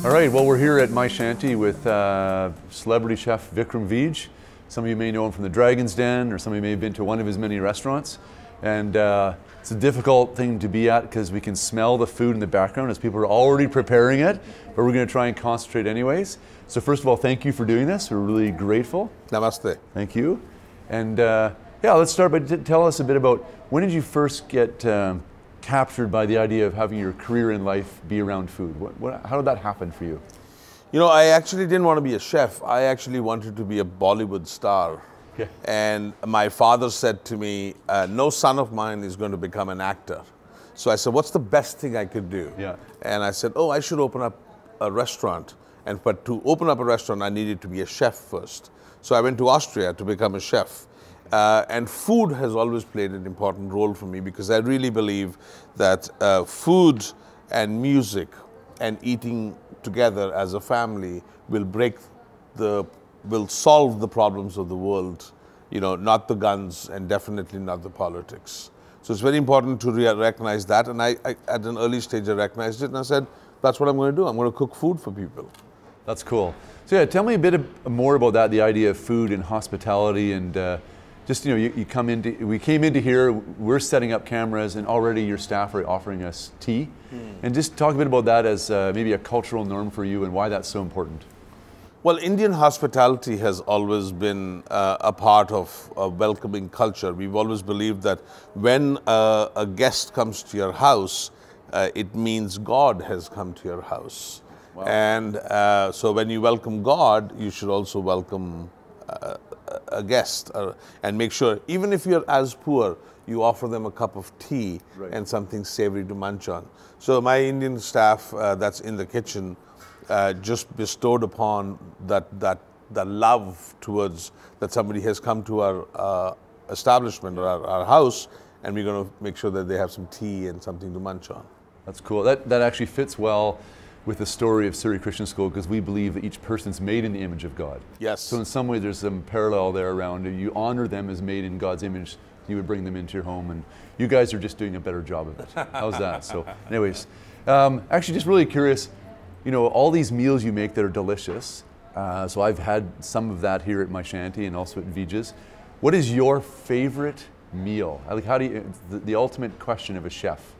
All right, well, we're here at my shanty with celebrity chef Vikram Vij. Some of you may know him from the Dragon's Den, or some of you may have been to one of his many restaurants. And it's a difficult thing to be at because we can smell the food in the background as people are already preparing it, but we're going to try and concentrate anyways. So first of all, thank you for doing this. We're really grateful. Namaste. Thank you. And yeah, let's start by tell us a bit about when did you first get captured by the idea of having your career in life be around food? How did that happen for you? You know, I actually didn't want to be a chef. I actually wanted to be a Bollywood star. Yeah. And my father said to me, no son of mine is going to become an actor. So I said, what's the best thing I could do? Yeah. And I said, oh, I should open up a restaurant. But to open up a restaurant, I needed to be a chef first. So I went to Austria to become a chef. And food has always played an important role for me because I really believe that food and music and eating together as a family will solve the problems of the world, you know, not the guns and definitely not the politics. So it's very important to recognize that. And I at an early stage, I recognized it and I said, that's what I'm going to do. I'm going to cook food for people. That's cool. So yeah, tell me a bit more about that, the idea of food and hospitality and just, you know, we came into here, we're setting up cameras and already your staff are offering us tea. And just talk a bit about that as maybe a cultural norm for you and why that's so important. Well, Indian hospitality has always been a part of a welcoming culture. We've always believed that when a guest comes to your house, it means God has come to your house. Wow. And so when you welcome God, you should also welcome a guest and make sure, even if you're as poor, you offer them a cup of tea and something savory to munch on. So my Indian staff that's in the kitchen just bestowed upon that love towards that somebody has come to our establishment or our house, and we're going to make sure that they have some tea and something to munch on. That's cool. That actually fits well with the story of Surrey Christian School because we believe that each person's made in the image of God. Yes. So in some way there's some parallel there around you honor them as made in God's image. You would bring them into your home, and you guys are just doing a better job of it. How's that? So anyways, actually just really curious, you know, all these meals you make that are delicious. So I've had some of that here at my shanty and also at Vij's. What is your favorite meal? Like, how do you, the ultimate question of a chef?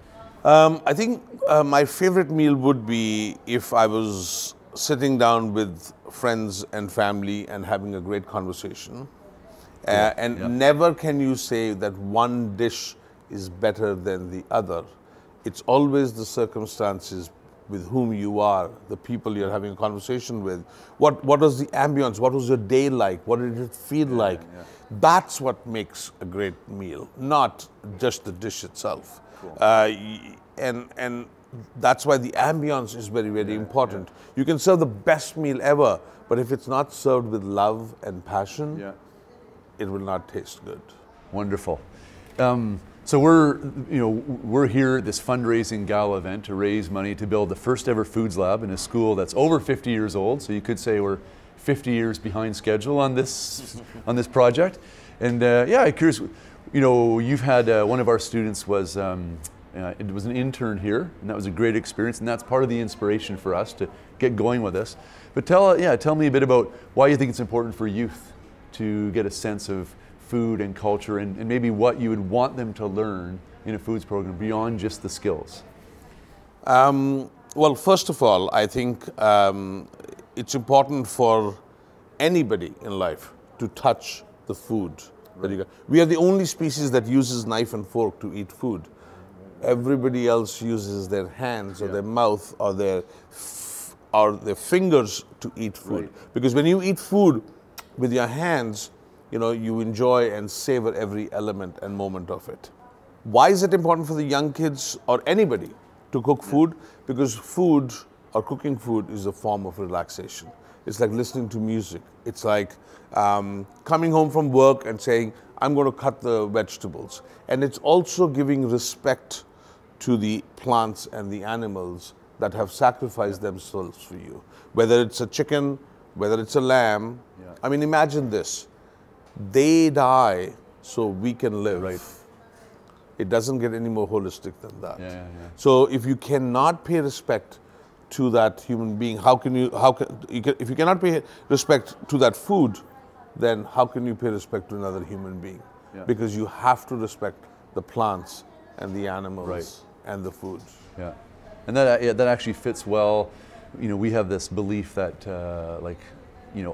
I think my favorite meal would be if I was sitting down with friends and family and having a great conversation. Never can you say that one dish is better than the other. It's always the circumstances with whom you are, the people you're having a conversation with. What was the ambience? What was your day like? What did it feel like? That's what makes a great meal, not just the dish itself. Cool. And that's why the ambience is very, very important. You can serve the best meal ever, but if it's not served with love and passion, it will not taste good. Wonderful. So we're here at this fundraising gala event to raise money to build the first ever foods lab in a school that's over 50 years old. So you could say we're 50 years behind schedule on this project. And yeah, I'm curious. You know, you've had one of our students was it was an intern here, and that was a great experience, and that's part of the inspiration for us to get going with this. But tell me a bit about why you think it's important for youth to get a sense of food and culture, and maybe what you would want them to learn in a foods program beyond just the skills. Well, first of all, I think it's important for anybody in life to touch the food. We are the only species that uses knife and fork to eat food. Everybody else uses their hands or their mouth or their fingers to eat food. Because when you eat food with your hands, you know, you enjoy and savor every element and moment of it. Why is it important for the young kids or anybody to cook food? Because food or cooking food is a form of relaxation. It's like listening to music. It's like coming home from work and saying, I'm going to cut the vegetables. And it's also giving respect to the plants and the animals that have sacrificed themselves for you. Whether it's a chicken, whether it's a lamb. I mean, imagine this. They die so we can live. Right. It doesn't get any more holistic than that. So if you cannot pay respect to that human being, if you cannot pay respect to that food, then how can you pay respect to another human being? Yeah. Because you have to respect the plants and the animals Right. and the food. Yeah, and that actually fits well. You know, we have this belief that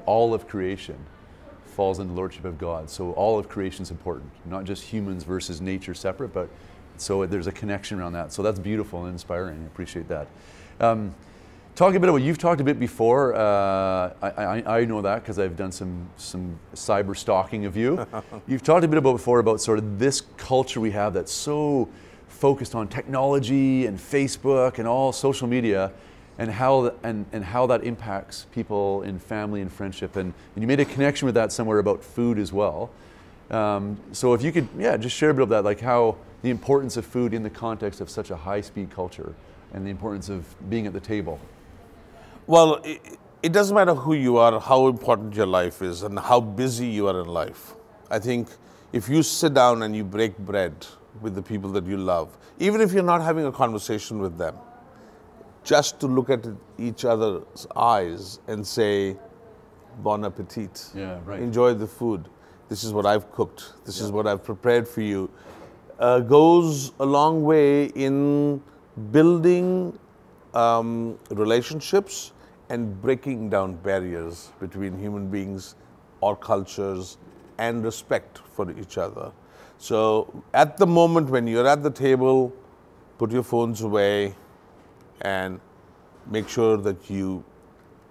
all of creation falls in the lordship of God. So all of creation is important, not just humans versus nature separate, but so there's a connection around that. So that's beautiful and inspiring. I appreciate that. Talk a bit about, you've talked a bit before, I know that because I've done some cyber stalking of you. You've talked a bit before about sort of this culture we have that's so focused on technology and Facebook and all social media, and how that impacts people in family and friendship. And you made a connection with that somewhere about food as well. So if you could, just share a bit of that, like how the importance of food in the context of such a high-speed culture and the importance of being at the table. Well, it doesn't matter who you are, how important your life is, and how busy you are in life. I think if you sit down and you break bread with the people that you love, even if you're not having a conversation with them, just to look at each other's eyes and say, bon appetit, Yeah, right. Enjoy the food, this is what I've cooked, this is what I've prepared for you, goes a long way in building relationships and breaking down barriers between human beings or cultures and respect for each other. So at the moment when you're at the table, put your phones away and make sure that you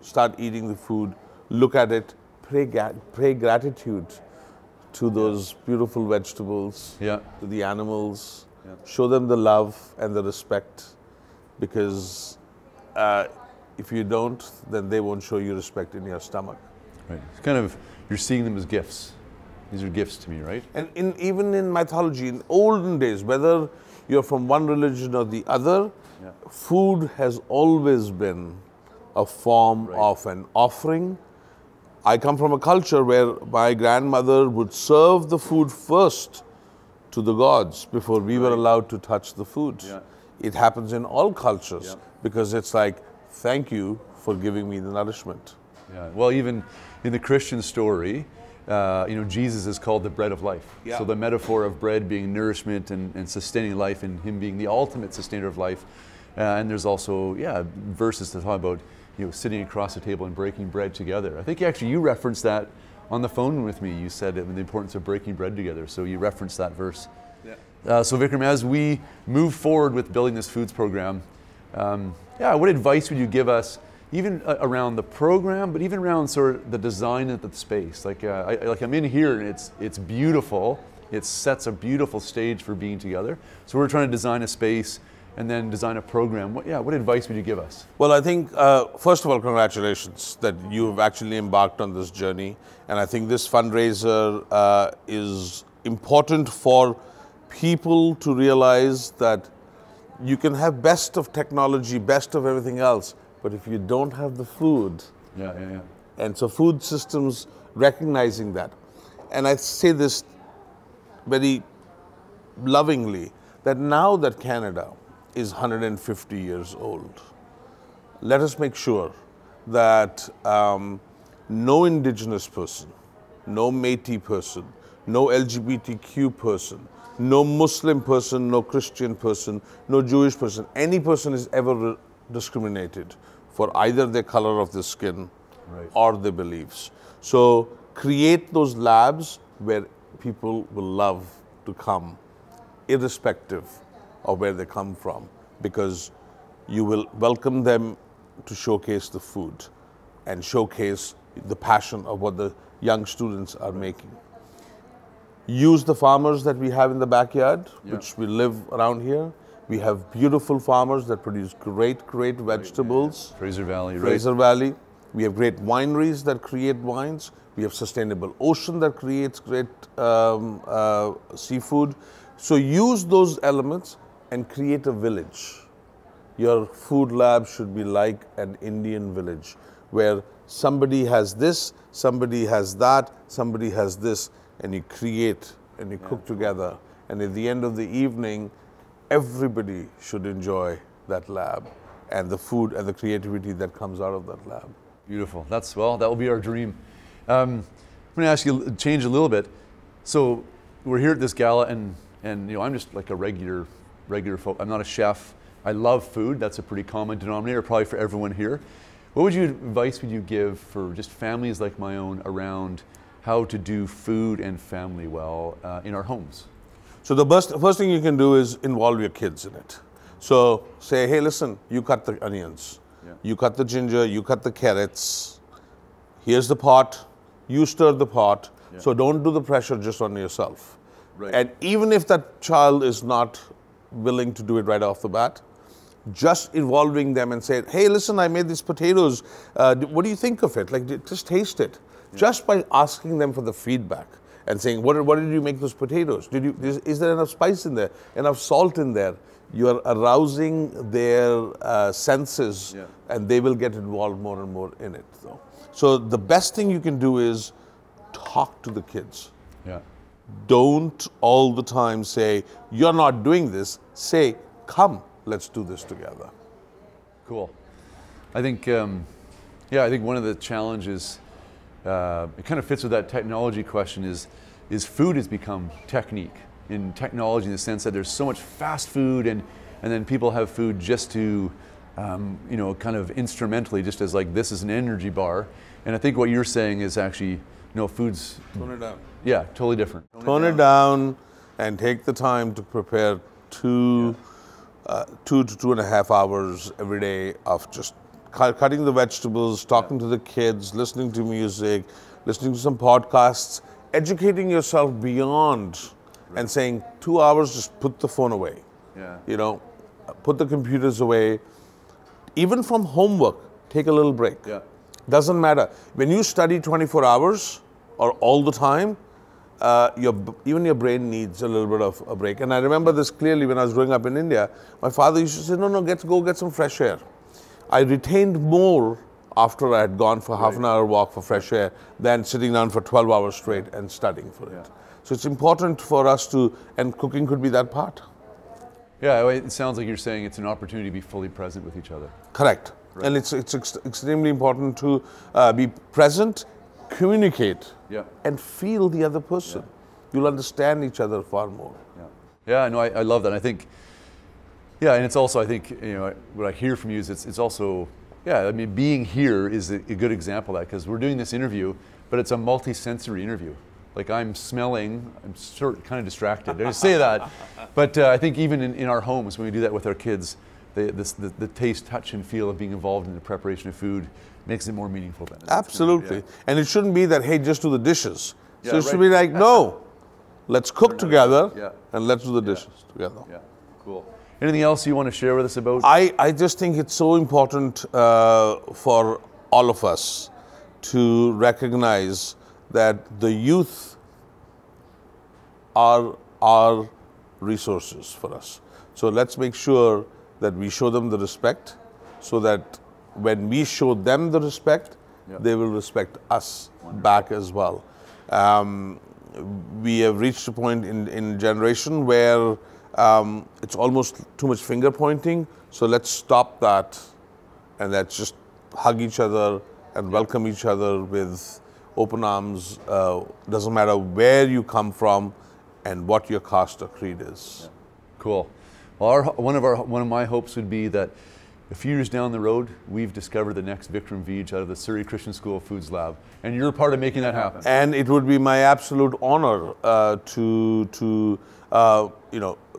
start eating the food, look at it, pray gratitude to those beautiful vegetables, to the animals, show them the love and the respect, because if you don't, then they won't show you respect in your stomach. Right. It's kind of, you're seeing them as gifts. These are gifts to me, right? And even in mythology, in olden days, whether you're from one religion or the other, food has always been a form of an offering. I come from a culture where my grandmother would serve the food first to the gods before we were allowed to touch the food. It happens in all cultures because it's like, thank you for giving me the nourishment. Yeah. Well, even in the Christian story, Jesus is called the bread of life. So the metaphor of bread being nourishment and sustaining life, and him being the ultimate sustainer of life. And there's also, verses to talk about, sitting across the table and breaking bread together. I think actually you referenced that on the phone with me. You said the importance of breaking bread together. So you referenced that verse. So Vikram, as we move forward with building this foods program, what advice would you give us, even around the program, but even around sort of the design of the space? Like I'm in here and it's beautiful. It sets a beautiful stage for being together. So we're trying to design a space and then design a program. What advice would you give us? Well, I think, first of all, congratulations that you have actually embarked on this journey. And I think this fundraiser is important for people to realize that you can have best of technology, best of everything else, but if you don't have the food, and so food systems recognizing that. And I say this very lovingly, that now that Canada is 150 years old, let us make sure that no Indigenous person, no Métis person, no LGBTQ person, no Muslim person, no Christian person, no Jewish person, any person is ever discriminated for either their color of the skin or their beliefs. So create those labs where people will love to come, irrespective of where they come from, because you will welcome them to showcase the food and showcase the passion of what the young students are making. Use the farmers that we have in the backyard, which we live around here. We have beautiful farmers that produce great vegetables. Fraser Valley, Fraser Valley. We have great wineries that create wines. We have sustainable ocean that creates great seafood. So use those elements and create a village. Your food lab should be like an Indian village, where somebody has this, somebody has that, somebody has this, and you create and you cook together. And at the end of the evening, everybody should enjoy that lab and the food and the creativity that comes out of that lab. Beautiful. Well, that will be our dream. I'm going to ask you, change a little bit. So we're here at this gala, and I'm just like a regular folk. I'm not a chef. I love food. That's a pretty common denominator, probably for everyone here. What advice would you give for just families like my own around how to do food and family well in our homes? So the first thing you can do is involve your kids in it. So say, hey, listen, you cut the onions, you cut the ginger, you cut the carrots. Here's the pot. You stir the pot. So don't do the pressure just on yourself. Right. And even if that child is not willing to do it right off the bat, just involving them and say, hey, listen, I made these potatoes. What do you think of it? Like, just taste it. Yeah. Just by asking them for the feedback and saying, what did you make those potatoes? Is there enough spice in there? Enough salt in there? You are arousing their senses, and they will get involved more and more in it. So the best thing you can do is talk to the kids. Yeah. Don't all the time say, you're not doing this. Say, come, let's do this together. Cool. I think, I think one of the challenges, it kind of fits with that technology question, is food has become technique in technology, in the sense that there's so much fast food, and then people have food just to, kind of instrumentally, just as like, this is an energy bar. And I think what you're saying is actually, food's... Tone it down. Yeah, totally different. Tone it down and take the time to prepare 2 to 2.5 hours every day of just cutting the vegetables, talking to the kids, listening to music, listening to some podcasts, educating yourself beyond, and saying 2 hours, just put the phone away. Yeah. Put the computers away. Even from homework, take a little break. Yeah. Doesn't matter. When you study 24 hours or all the time, even your brain needs a little bit of a break. And I remember this clearly when I was growing up in India. My father used to say, no, go get some fresh air. I retained more after I had gone for half an hour walk for fresh air than sitting down for 12 hours straight and studying for it. So it's important for us to, and cooking could be that part. Yeah, it sounds like you're saying it's an opportunity to be fully present with each other. Correct. Right. And it's extremely important to be present, communicate, and feel the other person. You'll understand each other far more. Yeah, no, I love that. I think, and it's also, I think, what I hear from you is it's also, I mean, being here is a good example of that, because we're doing this interview, but it's a multi-sensory interview. Like, I'm smelling, I'm kind of distracted. I say that, but I think even in our homes, when we do that with our kids, the taste, touch, and feel of being involved in the preparation of food makes it more meaningful then. Absolutely. And it shouldn't be that, hey, just do the dishes. So it should be like, no, let's cook together and let's do the dishes together. Yeah, cool. Anything else you want to share with us about? I just think it's so important for all of us to recognize that the youth are our resources for us. So let's make sure that we show them the respect, so that when we show them the respect, they will respect us back as well. We have reached a point in generation where it's almost too much finger pointing. So let's stop that, and let's just hug each other and welcome each other with open arms. Doesn't matter where you come from and what your caste or creed is. Cool. Well, one of my hopes would be that a few years down the road, we've discovered the next Vikram Vij out of the Surrey Christian School of Foods Lab, and you're part of making that happen. And it would be my absolute honor to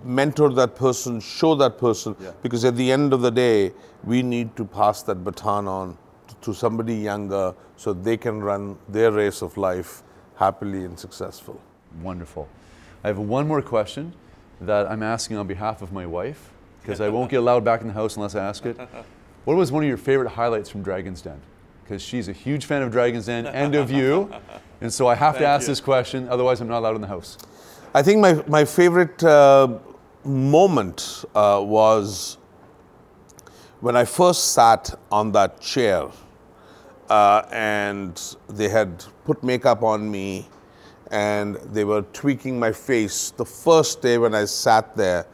mentor that person, show that person, because at the end of the day, we need to pass that baton on to somebody younger so they can run their race of life happily and successful. Wonderful. I have one more question that I'm asking on behalf of my wife, because I won't get allowed back in the house unless I ask it. What was one of your favorite highlights from Dragon's Den? Because she's a huge fan of Dragon's Den and of you, and so I have to ask this question, otherwise I'm not allowed in the house. I think my favorite moment was when I first sat on that chair and they had put makeup on me and they were tweaking my face. The first day when I sat there,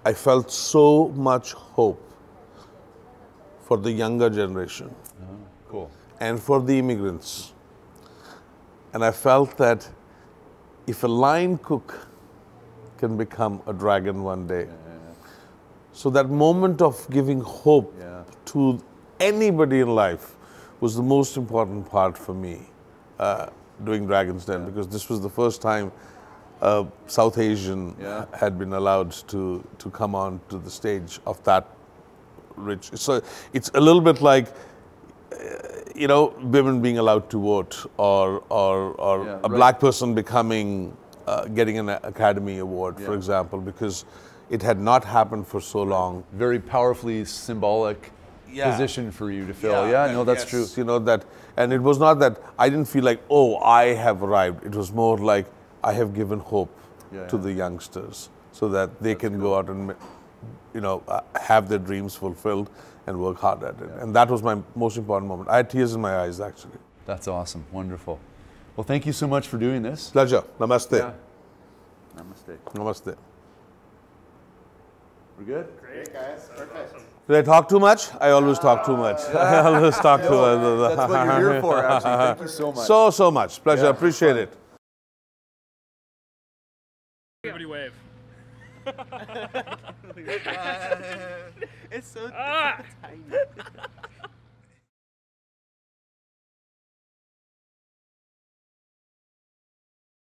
I felt so much hope for the younger generation Cool. and for the immigrants. And I felt that if a line cook can become a dragon one day, so that moment of giving hope to anybody in life was the most important part for me doing Dragon's Den, because this was the first time South Asian had been allowed to come on to the stage of that rich. So it's a little bit like, you know, women being allowed to vote, or a black person becoming, getting an Academy Award, for example, because it had not happened for so long. Very powerfully symbolic position for you to fill. Yeah, no, that's true. You know, that, and it was not that I didn't feel like, oh, I have arrived. It was more like I have given hope to the youngsters so that they can go out and, you know, have their dreams fulfilled and work hard at it. And that was my most important moment. I had tears in my eyes, actually. That's awesome. Wonderful. Well, thank you so much for doing this. Pleasure. Namaste. Yeah. Namaste. Namaste. We're good? Great, guys. Perfect. Did I talk too much? I always talk too much. I always talk too much. That's what you're here for, actually. Thank you so much. So much. Pleasure. Appreciate it. Everybody wave. It's so tiny.